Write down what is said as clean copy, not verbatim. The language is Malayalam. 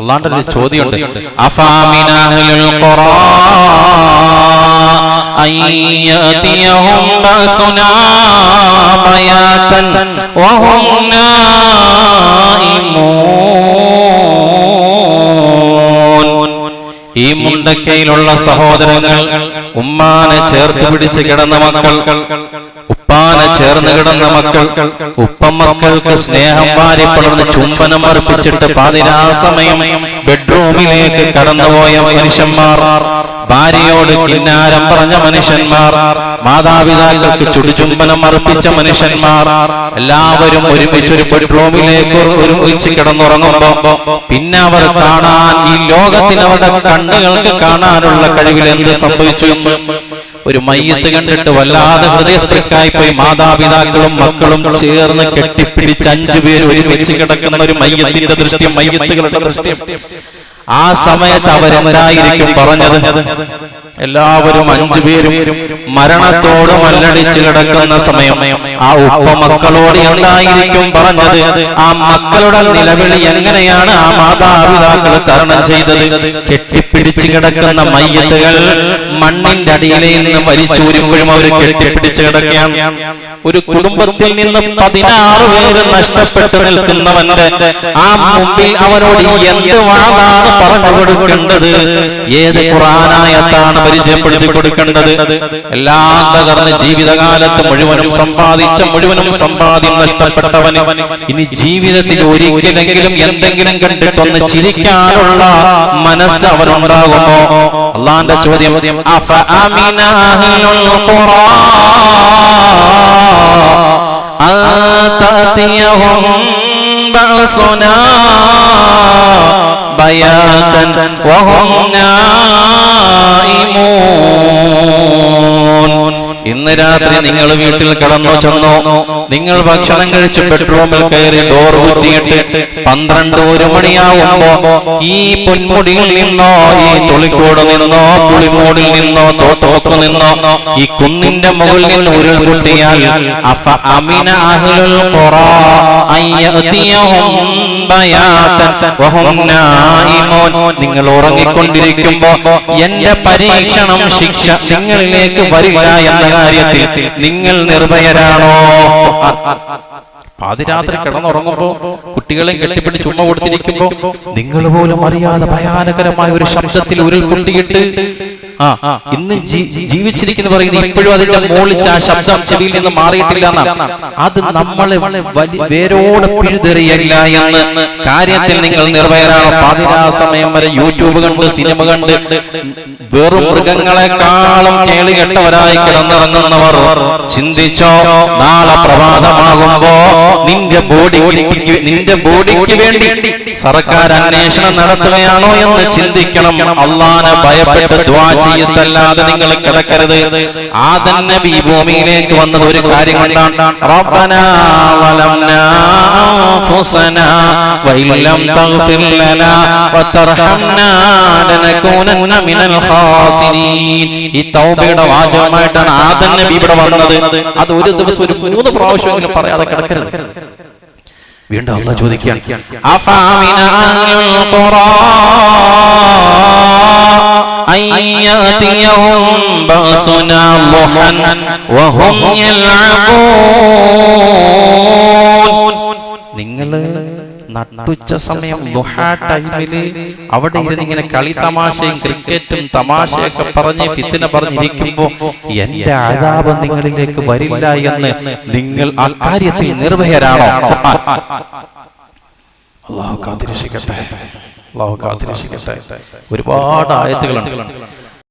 അല്ലാഹുവിന്റെ ഒരു ചോദ്യമുണ്ട്, അഫാമിനൽ ഖുറാ അയ്യതിയഹും ബഅസുനാ ബയാതൻ വഹും നായിമൂൻ. ഈ മുണ്ടക്കയിലുള്ള സഹോദരങ്ങൾ, ഉമ്മാനെ ചേർത്ത് പിടിച്ച് കിടന്ന മക്കൾ, ഉപ്പാനെ ചേർന്ന് കിടന്ന മക്കൾ, ഉപ്പമക്കൾക്ക് സ്നേഹം വാരിപ്പളർന്ന് ചുംബനം അർപ്പിച്ചിട്ട് പാതിരാസമയം ബെഡ്റൂമിലേക്ക് കടന്നുപോയ മനുഷ്യന്മാർ, ഭാര്യയോട് കിന്നാരം പറഞ്ഞ മനുഷ്യന്മാർ, മാതാപിതാക്കൾക്ക് ചുടുചുംബനം അർപ്പിച്ച മനുഷ്യന്മാർ, എല്ലാവരും ഒരുമിച്ചൊരു ബെഡ്റൂമിലേക്ക് ഒരുമിച്ച് കിടന്നുറങ്ങുമ്പോ പിന്നെ അവർ കാണാൻ, ഈ ലോകത്തിന് അവരുടെ കണ്ണുകൾക്ക് കാണാനുള്ള കഴിവിൽ എന്ത് സംഭവിച്ചു? ഒരു മയ്യത്ത് കണ്ടിട്ട് വല്ലാതെ ഹൃദയസ്പൃക്കായി പോയി. മാതാപിതാക്കളും മക്കളും ചേർന്ന് കെട്ടിപ്പിടിച്ച് 5 പേര് ഒരുമിച്ച് കിടക്കുന്ന ഒരു മയ്യത്തിന്റെ ദൃശ്യം, മയ്യത്തുകളുടെ ദൃശ്യം. ആ സമയത്ത് അവരെന്തായിരിക്കും പറഞ്ഞത്? എല്ലാവരും 5 പേരും മരണത്തോട് മല്ലടിച്ച് കിടക്കുന്ന സമയം ആ ഉപ്പ മക്കളോട് എന്തായിരിക്കും പറഞ്ഞത്? ആ മക്കളുടെ നിലവിളി എങ്ങനെയാണ് ആ മാതാപിതാക്കൾ തരണം ചെയ്തത്? കെട്ടിപ്പിടിച്ച് കിടക്കുന്ന മയ്യത്തുകൾ മണ്ണിന്റെ അടിയിലെ നിന്ന് വലിച്ചൂരുമ്പോഴും അവർ കെട്ടിപ്പിടിച്ച് കിടക്കുകയാണ്. ഒരു കുടുംബത്തിൽ നിന്ന് 16 പേര് നഷ്ടപ്പെട്ടു നിൽക്കുന്നവന്റെ ആ മുമ്പിൽ അവനോട് എന്ത് വാദാണ് പറഞ്ഞു കൊടുക്കേണ്ടത്? ഏത് ഖുർആനായത്താണ് പരിചയപ്പെടുത്തി കൊടുക്കേണ്ടത്? എല്ലാം തകർന്ന് ജീവിതകാലത്ത് മുഴുവനും സമ്പാദ്യം നഷ്ടപ്പെട്ടവന് ഇനി ജീവിതത്തിൽ ഒരിക്കലെങ്കിലും എന്തെങ്കിലും കണ്ടിട്ടൊന്ന് ചിരിക്കാനുള്ള മനസ്സ് അവനുണ്ടാകുമോ? അള്ളാന്റെ ചോദ്യം, അഫഅമിന അഹ്ലുൽ ഖുറാ ആതതിയഹും ബഅസുനാ ബയാതൻ വഹും നായിമൂൻ. ഇന്ന് രാത്രി നിങ്ങൾ വീട്ടിൽ കടന്നു ചെന്നോ, നിങ്ങൾ ഭക്ഷണം കഴിച്ച് ബെഡ്റൂമിൽ കയറി ഡോർ കുറ്റിയിട്ട് 12-1 മണിയാവുമ്പോ ഈ പൊന്മുടിയിൽ നിന്നോ, ഈ തൊളിക്കോട് നിന്നോ, പുളിമൂടിൽ നിന്നോ, തോട്ടോക്ക് നിന്നോ, ഈ കുന്നിന്റെ മുകളിൽ നിന്ന് ഉരുൾ പൊട്ടിയാൽ അഫഅമിന അഹ്ലുൽ ഖുറാ അയ്യതിയഹും ബയാതൻ വഹും നായിമൂൻ. നിങ്ങൾ ഉറങ്ങിക്കൊണ്ടിരിക്കുമ്പോ എന്റെ പരീക്ഷണം, ശിക്ഷ നിങ്ങളിലേക്ക് വരില്ല എന്ന കാര്യത്തിൽ നിങ്ങൾ നിർഭയരാണോ? പാതിരാത്രി കിടന്നുറങ്ങുമ്പോ കുട്ടികളെ കെട്ടിപ്പിടിച്ച് ചുമ കൊടുത്തിരിക്കുമ്പോ നിങ്ങൾ പോലും അറിയാതെ ഭയാനകരമായ ഒരു ശബ്ദത്തിൽ ഉരുൾ പൊട്ടിയിട്ട് ഇന്ന് ജീവിച്ചിരിക്കുന്ന പറയുന്നത് ഇപ്പോഴും അതിന്റെ മോളിച്ച് ആ ശബ്ദം ചെവിയിൽ നിന്ന് മാറിയിട്ടില്ല എന്നാണ്. അത് നമ്മളെ വേരോടെ പിഴുതെറിയില്ല എന്ന കാര്യത്തിൽ നിങ്ങൾ നിർഭയരാണ്. പാതിരാ സമയം വരെ യൂട്യൂബ് കണ്ട്, സിനിമ കണ്ട് വെറും മൃഗങ്ങളെക്കാളും കേളികെട്ടവരായി കിടന്നിറങ്ങുന്നവർ ചിന്തിച്ചോ, നാളെ പ്രഭാതമാകുമ്പോ നിന്റെ ബോഡിക്ക് വേണ്ടി സർക്കാർ അന്വേഷണം നടത്തുകയാണോ എന്ന് ചിന്തിക്കണം. അള്ളാനെ ഭയപ്പെട്ട് ദുആ ചെയ്യത്തല്ലാതെ നിങ്ങൾ കിടക്കരുത്. ആദം നബി ഭൂമിയിലേക്ക് വന്നത് ഒരു കാര്യം കൊണ്ടാണ്. റബ്ബനാ വലംനാ അൻഫുസനാ വഇല്ലം തഗ്ഫിർ ലനാ വതർഹംനാ ലനകൂനന്ന മിനൽ ഖാസിരീൻ. ഈ തൗബയുടെ വാചകമായിട്ടാണ് ആദം നബി ഇവിടെ വന്നത്. അത് ഒരു ദിവസം ഒരു 3 പ്രാവശ്യം പറയാതെ കിടക്കരുത്. വീണ്ടും അല്ലാഹു ചോദിക്കുകയാണ്, അഫഅമിന അഹ്ലുൽ ഖുറാ അയ്യതിയഹും ബഅസുനാ ളുഹൻ വഹും യൽഅബൂൻ. നിങ്ങൾ നട്ടുച്ച സമയം ദുഹാ ടൈമില് അവിടെ ഇരുന്ന് ഇങ്ങനെ കളി തമാശയും ക്രിക്കറ്റും തമാശയൊക്കെ പറഞ്ഞ് ഫിത്ന പറഞ്ഞിരിക്കുമ്പോ എന്റെ അദാബ് നിങ്ങളിലേക്ക് വരില്ല എന്ന് നിങ്ങൾ അക്കാര്യത്തിൽ നിർഭയരാണോ? അല്ലാഹു കാത്തിരക്ഷിക്കട്ടെ, അല്ലാഹു കാത്തിരക്ഷിക്കട്ടെ. ഒരുപാട് ആയത്തുകളുണ്ട്.